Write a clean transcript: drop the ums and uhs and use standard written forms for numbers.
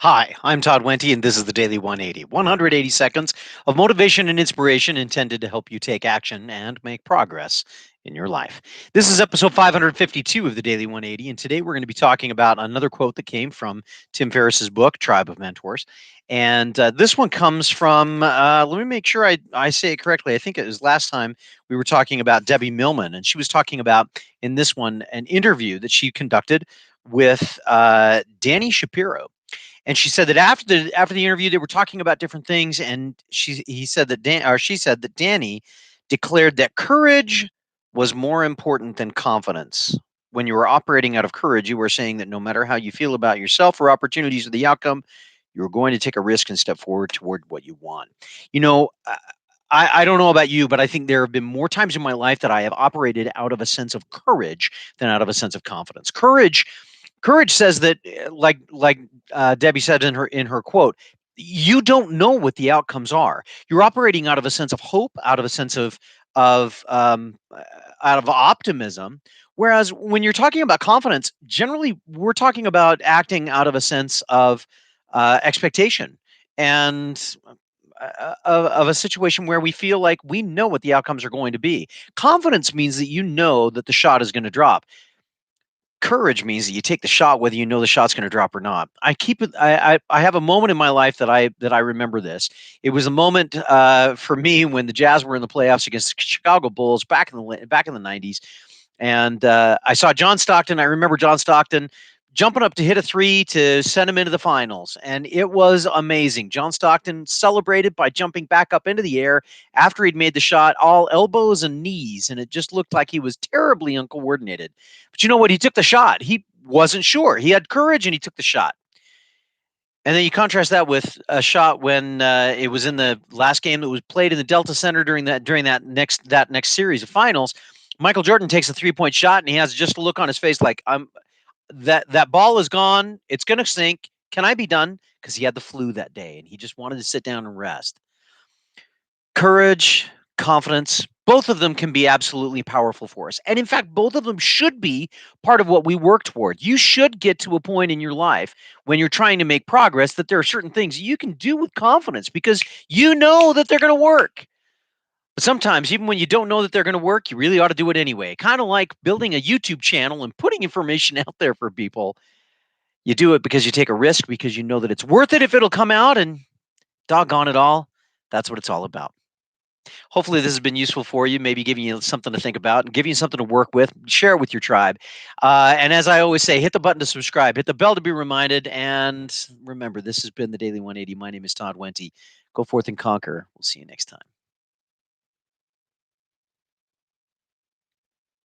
Hi, I'm Todd Wente, and this is the Daily 180. 180 seconds of motivation and inspiration intended to help you take action and make progress in your life. This is episode 552 of the Daily 180, and today we're going to be talking about another quote that came from Tim Ferriss's book, Tribe of Mentors. And this one comes from, let me make sure I say it correctly. I think it was last time we were talking about Debbie Millman, and she was talking about, in this one, an interview that she conducted with Danny Shapiro, and she said that after the interview, they were talking about different things, and he said that she said that Danny declared that courage was more important than confidence. When you were operating out of courage, you were saying that no matter how you feel about yourself or opportunities or the outcome, you were going to take a risk and step forward toward what you want. You know, I don't know about you, but I think there have been more times in my life that I have operated out of a sense of courage than out of a sense of confidence. Courage says that, Debbie said in her quote, you don't know what the outcomes are. You're operating out of a sense of hope, out of a sense of out of optimism. Whereas when you're talking about confidence, generally we're talking about acting out of a sense of expectation and of a situation where we feel like we know what the outcomes are going to be. Confidence means that you know that the shot is going to drop. Courage means that you take the shot whether you know the shot's going to drop or not. I keep it. I have a moment in my life that I remember this. It was a moment for me when the Jazz were in the playoffs against the Chicago Bulls back in the 90s, and I saw John Stockton. I remember John Stockton jumping up to hit a three to send him into the finals. And it was amazing. John Stockton celebrated by jumping back up into the air after he'd made the shot, all elbows and knees. And it just looked like he was terribly uncoordinated. But you know what? He took the shot. He wasn't sure. He had courage and he took the shot. And then you contrast that with a shot when it was in the last game that was played in the Delta Center during that next series of finals. Michael Jordan takes a 3-point shot and he has just a look on his face like that ball is gone. It's going to sink. Can I be done? Because he had the flu that day and he just wanted to sit down and rest. Courage, confidence, both of them can be absolutely powerful for us. And in fact, both of them should be part of what we work toward. You should get to a point in your life when you're trying to make progress that there are certain things you can do with confidence because you know that they're going to work. But sometimes, even when you don't know that they're going to work, you really ought to do it anyway. Kind of like building a YouTube channel and putting information out there for people. You do it because you take a risk because you know that it's worth it if it'll come out, and doggone it all, that's what it's all about. Hopefully, this has been useful for you, maybe giving you something to think about and giving you something to work with. Share it with your tribe. And as I always say, hit the button to subscribe, hit the bell to be reminded. And remember, this has been the Daily 180. My name is Todd Wente. Go forth and conquer. We'll see you next time.